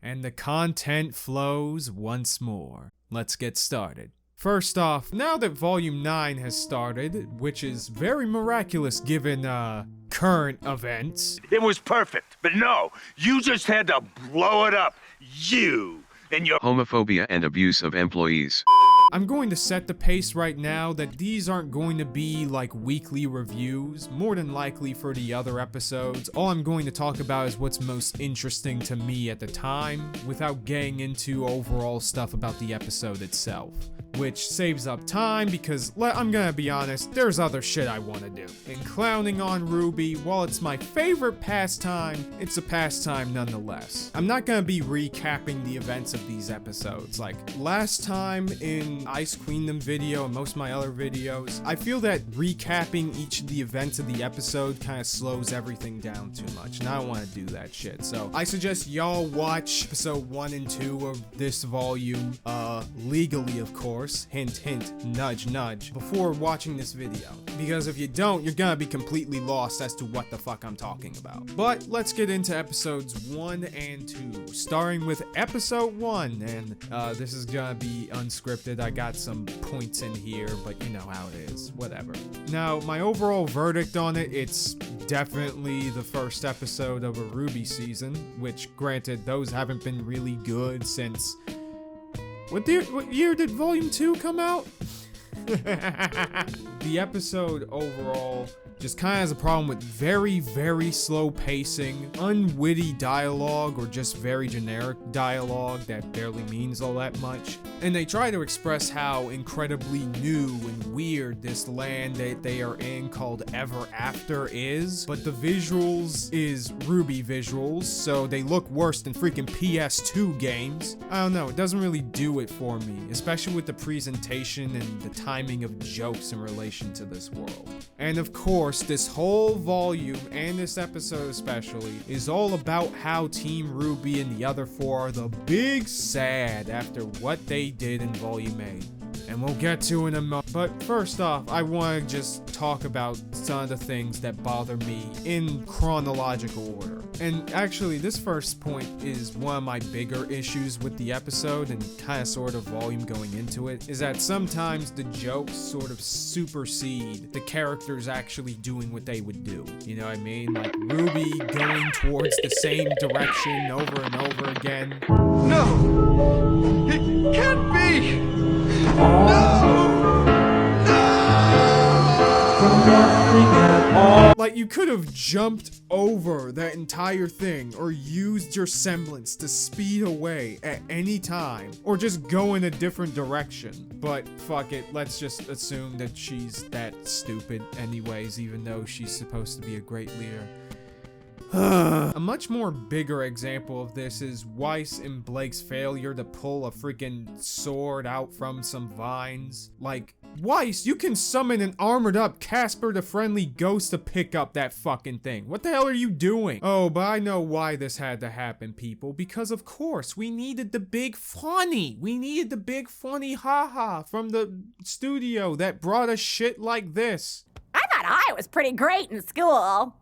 and the content flows once more. Let's get started. First off, now that Volume 9 has started, which is very miraculous given, current events. It was perfect, but no, you just had to blow it up. You and your homophobia and abuse of employees. I'm going to set the pace right now that these aren't going to be like weekly reviews. More than likely for the other episodes, all I'm going to talk about is what's most interesting to me at the time, without getting into overall stuff about the episode itself. Which saves up time because, I'm gonna be honest, there's other shit I want to do. And clowning on RWBY, while it's my favorite pastime, it's a pastime nonetheless. I'm not gonna be recapping the events of these episodes. Like, last time in Ice Queendom video and most of my other videos, I feel that recapping each of the events of the episode kind of slows everything down too much, and I don't want to do that shit. So, I suggest y'all watch episode 1 and 2 of this volume, legally of course. Hint, hint, nudge, nudge, before watching this video. Because if you don't, you're gonna be completely lost as to what the fuck I'm talking about. But let's get into episodes 1 and 2, starting with episode 1, and this is gonna be unscripted. I got some points in here, but you know how it is, whatever. Now, my overall verdict on it, it's definitely the first episode of a RWBY season, which granted, those haven't been really good since... What year did Volume 2 come out? The episode overall just kind of has a problem with very, very slow pacing, unwitty dialogue, or just very generic dialogue that barely means all that much. And they try to express how incredibly new and weird this land that they are in called Ever After is, but the visuals is RWBY visuals, so they look worse than freaking PS2 games. I don't know, it doesn't really do it for me, especially with the presentation and the timing of jokes in relation to this world. And of course, this whole volume, and this episode especially, is all about how Team RWBY and the other 4 are the big sad after what they did in Volume 8. And we'll get to in a moment. But first off, I want to just talk about some of the things that bother me in chronological order. And actually, this first point is one of my bigger issues with the episode and kind of sort of volume going into it, is that sometimes the jokes sort of supersede the characters actually doing what they would do. You know what I mean? Like RWBY going towards the same direction over and over again. No! It can't be! No! Like, you could have jumped over that entire thing, or used your semblance to speed away at any time, or just go in a different direction. But fuck it, let's just assume that she's that stupid anyways, even though she's supposed to be a great leader. A much more bigger example of this is Weiss and Blake's failure to pull a freaking sword out from some vines. Like, Weiss, you can summon an armored up Casper the Friendly Ghost to pick up that fucking thing. What the hell are you doing? Oh, but I know why this had to happen, people. Because of course, we needed the big funny. We needed the big funny haha from the studio that brought us shit like this. I thought I was pretty great in school.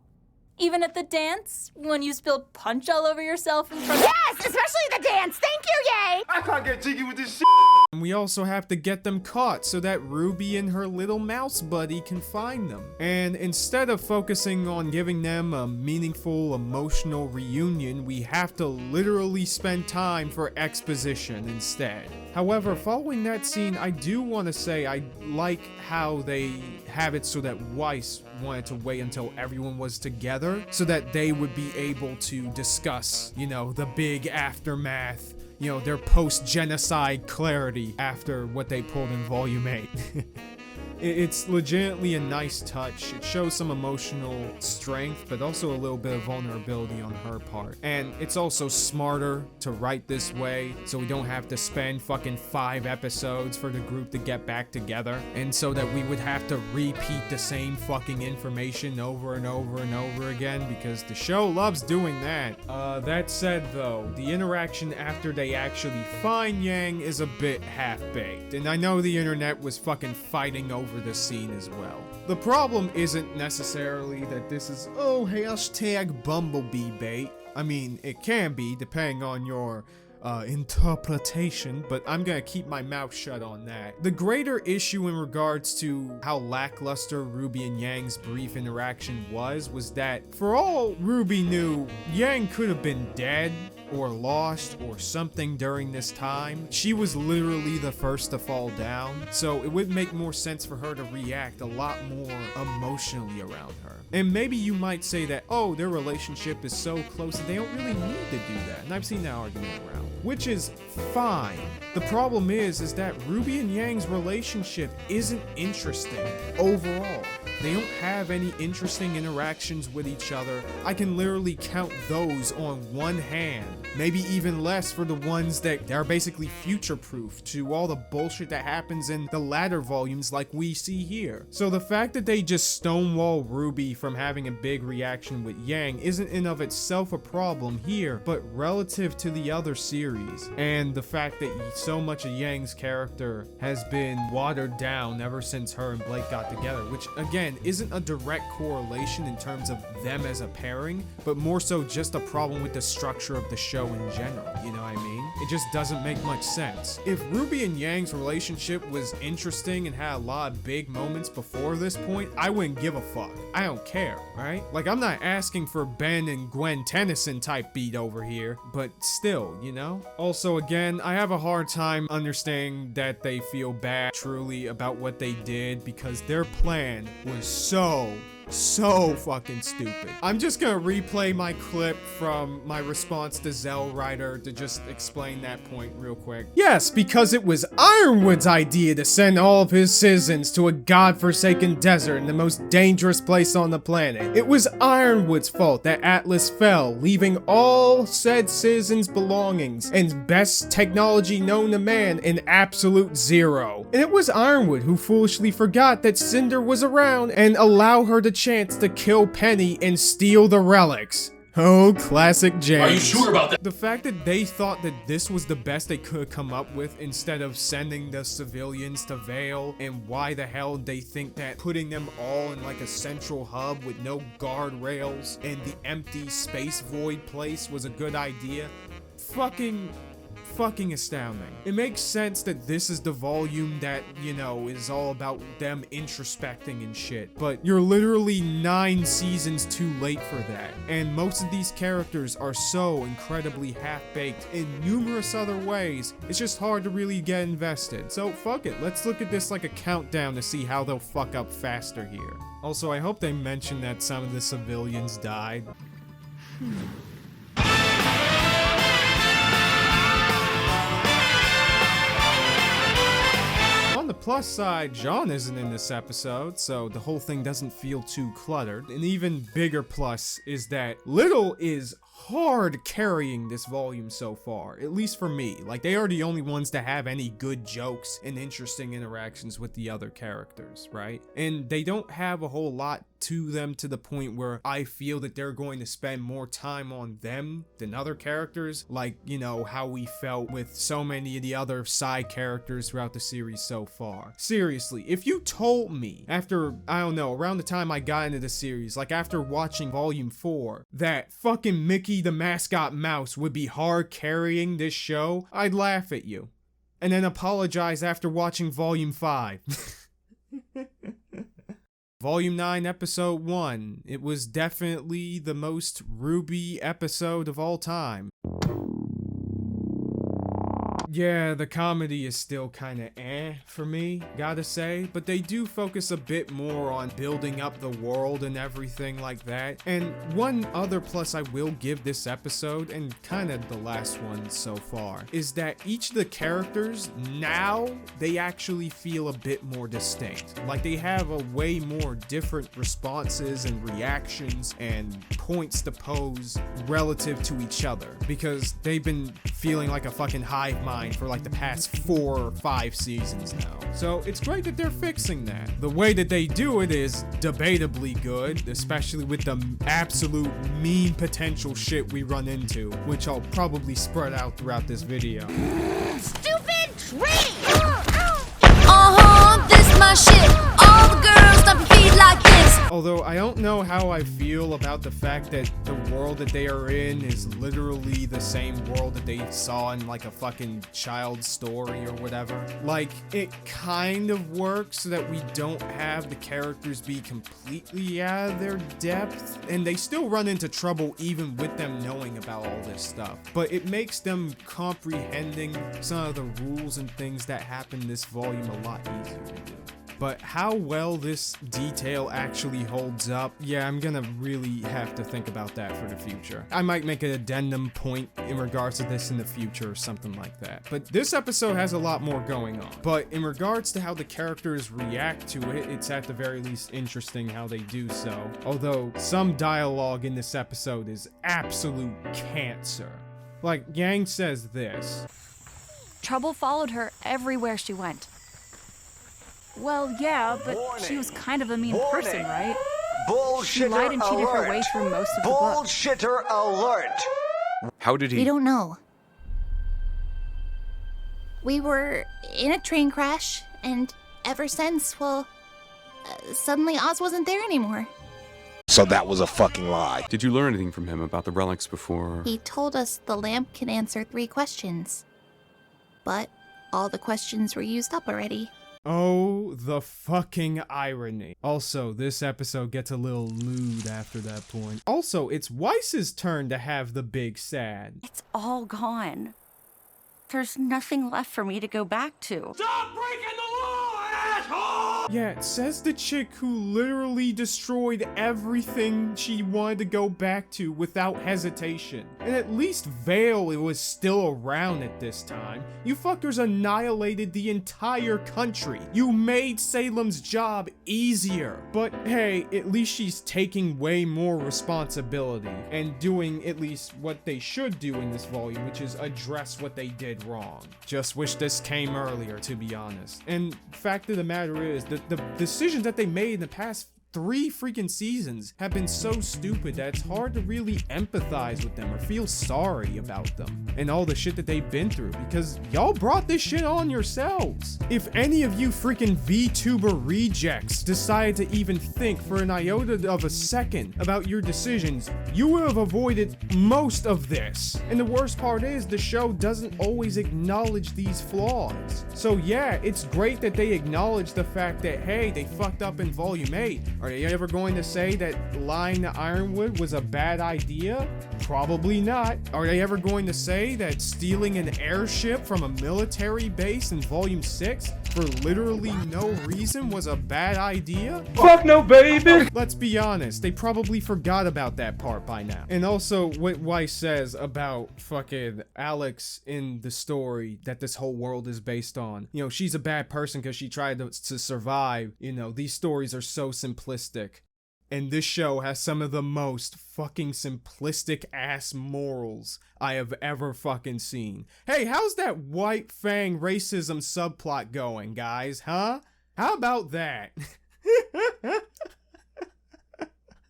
Even at the dance, when you spilled punch all over yourself in front of— Yes, especially the dance! Thank you, yay! I can't get jiggy with this shit! And we also have to get them caught so that RWBY and her little mouse buddy can find them. And instead of focusing on giving them a meaningful, emotional reunion, we have to literally spend time for exposition instead. However, following that scene, I do want to say I like how they have it so that Weiss wanted to wait until everyone was together so that they would be able to discuss, you know, the big aftermath, you know, their post-genocide clarity after what they pulled in Volume 8. It's legitimately a nice touch. It shows some emotional strength, but also a little bit of vulnerability on her part. And it's also smarter to write this way, so we don't have to spend fucking 5 episodes for the group to get back together, and so that we would have to repeat the same fucking information over and over and over again, because the show loves doing that. That said though, the interaction after they actually find Yang is a bit half-baked, and I know the internet was fucking fighting over this scene as well. The problem isn't necessarily that this is, oh, hashtag Bumblebee bait. I mean, it can be, depending on your interpretation, but I'm gonna keep my mouth shut on that. The greater issue in regards to how lackluster RWBY and Yang's brief interaction was that for all RWBY knew, Yang could have been dead or lost or something during this time. She was literally the first to fall down, so it would make more sense for her to react a lot more emotionally around her. And maybe you might say that, oh, their relationship is so close that they don't really need to do that, and I've seen that argument around, which is fine. The problem is that RWBY and Yang's relationship isn't interesting overall. They don't have any interesting interactions with each other. I can literally count those on one hand. Maybe even less for the ones that are basically future-proof to all the bullshit that happens in the latter volumes like we see here. So the fact that they just stonewall RWBY from having a big reaction with Yang isn't in of itself a problem here, but relative to the other series, and the fact that so much of Yang's character has been watered down ever since her and Blake got together, which again isn't a direct correlation in terms of them as a pairing, but more so just a problem with the structure of the show in general, you know what I mean? It just doesn't make much sense. If RWBY and Yang's relationship was interesting and had a lot of big moments before this point, I wouldn't give a fuck. I don't care, right? Like, I'm not asking for Ben and Gwen Tennyson type beat over here, but still, you know? Also, again, I have a hard time understanding that they feel bad truly about what they did because their plan was so fucking stupid. I'm just gonna replay my clip from my response to Zell Rider to just explain that point real quick. Yes, because it was Ironwood's idea to send all of his citizens to a godforsaken desert in the most dangerous place on the planet. It was Ironwood's fault that Atlas fell, leaving all said citizens' belongings and best technology known to man in absolute zero. And it was Ironwood who foolishly forgot that Cinder was around and allowed her to chance to kill Penny and steal the relics. Oh, classic James. Are you sure about that? The fact that they thought that this was the best they could come up with instead of sending the civilians to Vale, and why the hell they think that putting them all in like a central hub with no guardrails and the empty space void place was a good idea. Fucking astounding. It makes sense that this is the volume that, you know, is all about them introspecting and shit, but you're literally 9 seasons too late for that, and most of these characters are so incredibly half-baked in numerous other ways, it's just hard to really get invested. So fuck it, let's look at this like a countdown to see how they'll fuck up faster here. Also, I hope they mention that some of the civilians died. On the plus side, John isn't in this episode, so the whole thing doesn't feel too cluttered. An even bigger plus is that Little is hard carrying this volume so far, at least for me. Like, they are the only ones to have any good jokes and interesting interactions with the other characters, right? And they don't have a whole lot to them to the point where I feel that they're going to spend more time on them than other characters, like, you know, how we felt with so many of the other side characters throughout the series so far. Seriously, if you told me after, I don't know, around the time I got into the series, like after watching volume 4, that fucking Mickey the mascot mouse would be hard carrying this show, I'd laugh at you and then apologize after watching volume 5. Volume 9, Episode 1. It was definitely the most RWBY episode of all time. Yeah, the comedy is still kinda for me, gotta say, but they do focus a bit more on building up the world and everything like that. And one other plus I will give this episode, and kinda the last one so far, is that each of the characters, now, they actually feel a bit more distinct. Like, they have a way more different responses and reactions and points to pose relative to each other, because they've been feeling like a fucking hive mind for like the past 4 or 5 seasons now. So it's great that they're fixing that. The way that they do it is debatably good, especially with the absolute mean potential shit we run into, which I'll probably spread out throughout this video. Stupid tree! This my shit. All the girls stomp your feet like this. Although I don't know how I feel about the fact that the world that they are in is literally the same world that they saw in like a fucking child's story or whatever. Like, it kind of works so that we don't have the characters be completely out of their depth, and they still run into trouble even with them knowing about all this stuff. But it makes them comprehending some of the rules and things that happen in this volume a lot easier to do. But how well this detail actually holds up, yeah, I'm gonna really have to think about that for the future. I might make an addendum point in regards to this in the future or something like that. But this episode has a lot more going on. But in regards to how the characters react to it, it's at the very least interesting how they do so. Although some dialogue in this episode is absolute cancer. Like, Yang says this. Trouble followed her everywhere she went. Well, yeah, but she was kind of a mean person, right? Bullshitter She lied and cheated her way through most of the book. Bullshitter alert! How did he? We don't know. We were in a train crash, and ever since, well, suddenly Oz wasn't there anymore. So that was a fucking lie. Did you learn anything from him about the relics before? He told us the lamp can answer 3 questions. But all the questions were used up already. Oh, the fucking irony. Also, this episode gets a little lewd after that point. Also, it's Weiss's turn to have the big sad. It's all gone. There's nothing left for me to go back to. Stop breaking the law, asshole! Yeah, says the chick who literally destroyed everything she wanted to go back to without hesitation. And at least Vale was still around at this time. You fuckers annihilated the entire country. You made Salem's job easier. But hey, at least she's taking way more responsibility and doing at least what they should do in this volume, which is address what they did wrong. Just wish this came earlier, to be honest. And fact of the matter is that the decisions that they made in the past 3 freaking seasons have been so stupid that it's hard to really empathize with them or feel sorry about them and all the shit that they've been through, because y'all brought this shit on yourselves. If any of you freaking VTuber rejects decided to even think for an iota of a second about your decisions, you would have avoided most of this. And the worst part is the show doesn't always acknowledge these flaws. So yeah, it's great that they acknowledge the fact that, hey, they fucked up in volume 8. Are they ever going to say that lying to Ironwood was a bad idea? Probably not. Are they ever going to say that stealing an airship from a military base in volume 6 for literally no reason was a bad idea? Fuck no, baby! Let's be honest, they probably forgot about that part by now. And also what Weiss says about fucking Alex in the story that this whole world is based on. You know, she's a bad person because she tried to survive. You know, these stories are so simplistic. And this show has some of the most fucking simplistic ass morals I have ever fucking seen. Hey, how's that White Fang racism subplot going, guys, huh? How about that?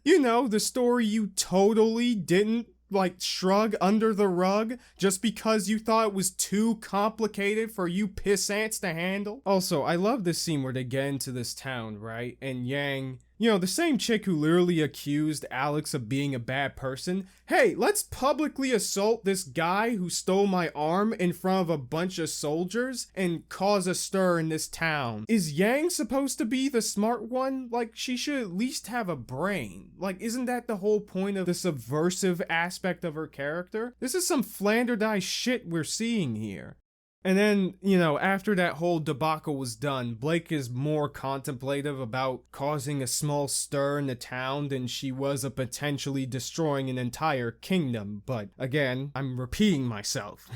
You know, the story you totally didn't like shrug under the rug just because you thought it was too complicated for you pissants to handle. Also, I love this scene where they get into this town, right? And Yang, you know, the same chick who literally accused Alex of being a bad person. Hey, let's publicly assault this guy who stole my arm in front of a bunch of soldiers and cause a stir in this town. Is Yang supposed to be the smart one? Like, she should at least have a brain. Like, isn't that the whole point of the subversive aspect of her character? This is some flanderized shit we're seeing here. And then, you know, after that whole debacle was done, Blake is more contemplative about causing a small stir in the town than she was of potentially destroying an entire kingdom. But again, I'm repeating myself.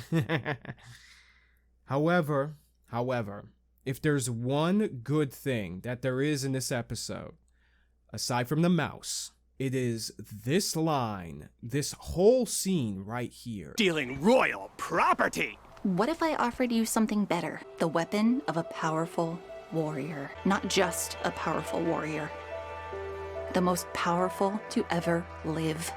However, if there's one good thing that there is in this episode, aside from the mouse, it is this line, this whole scene right here. Stealing royal property! What if I offered you something better? The weapon of a powerful warrior. Not just a powerful warrior. The most powerful to ever live.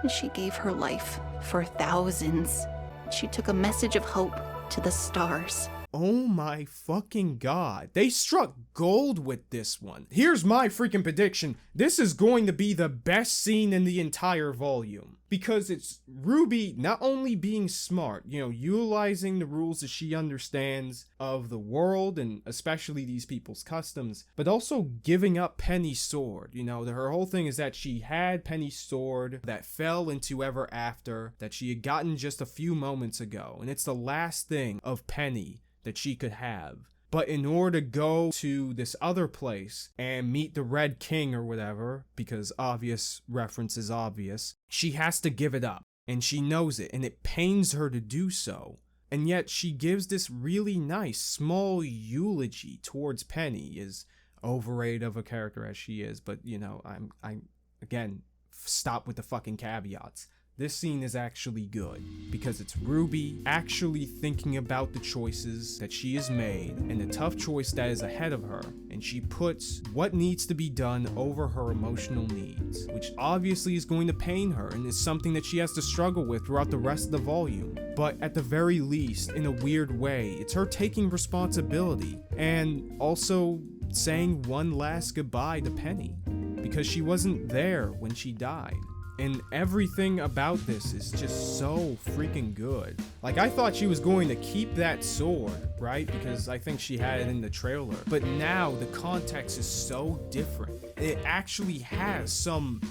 She gave her life for thousands. She took a message of hope to the stars. Oh my fucking god. They struck gold with this one. Here's my freaking prediction. This is going to be the best scene in the entire volume. Because it's RWBY not only being smart, utilizing the rules that she understands of the world and especially these people's customs, but also giving up Penny's sword. Her whole thing is that she had Penny's sword that fell into Ever After that she had gotten just a few moments ago. And it's the last thing of Penny that she could have. But in order to go to this other place and meet the Red King or whatever, because obvious reference is obvious, she has to give it up. And she knows it, and it pains her to do so. And yet she gives this really nice, small eulogy towards Penny, as overrated of a character as she is. But, I'm again, stop with the fucking caveats. This scene is actually good because it's RWBY actually thinking about the choices that she has made and the tough choice that is ahead of her, and she puts what needs to be done over her emotional needs, which obviously is going to pain her and is something that she has to struggle with throughout the rest of the volume. But at the very least, in a weird way, it's her taking responsibility and also saying one last goodbye to Penny because she wasn't there when she died. And everything about this is just so freaking good. Like, I thought she was going to keep that sword, right? Because I think she had it in the trailer. But now the context is so different. It actually has some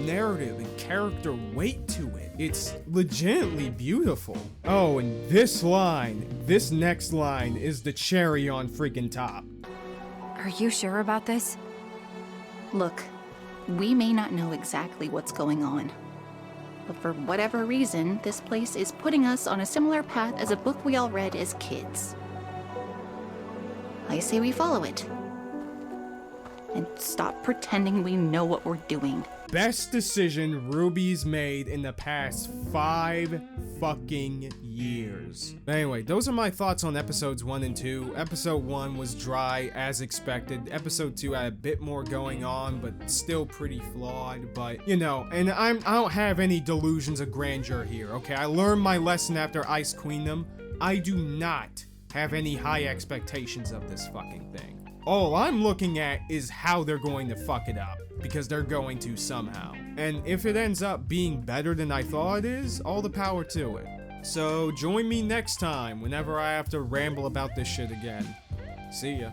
narrative and character weight to it. It's legitimately beautiful. Oh, and this next line is the cherry on freaking top. Are you sure about this? Look, we may not know exactly what's going on, but for whatever reason, this place is putting us on a similar path as a book we all read as kids. I say we follow it. And stop pretending we know what we're doing. Best decision RWBY's made in the past 5 fucking years. Anyway, those are my thoughts on episodes 1 and 2. Episode 1 was dry as expected. Episode 2 had a bit more going on, but still pretty flawed. But, and I don't have any delusions of grandeur here, okay? I learned my lesson after Ice Queendom. I do not have any high expectations of this fucking thing. All I'm looking at is how they're going to fuck it up, because they're going to somehow. And if it ends up being better than I thought it is, all the power to it. So join me next time whenever I have to ramble about this shit again. See ya.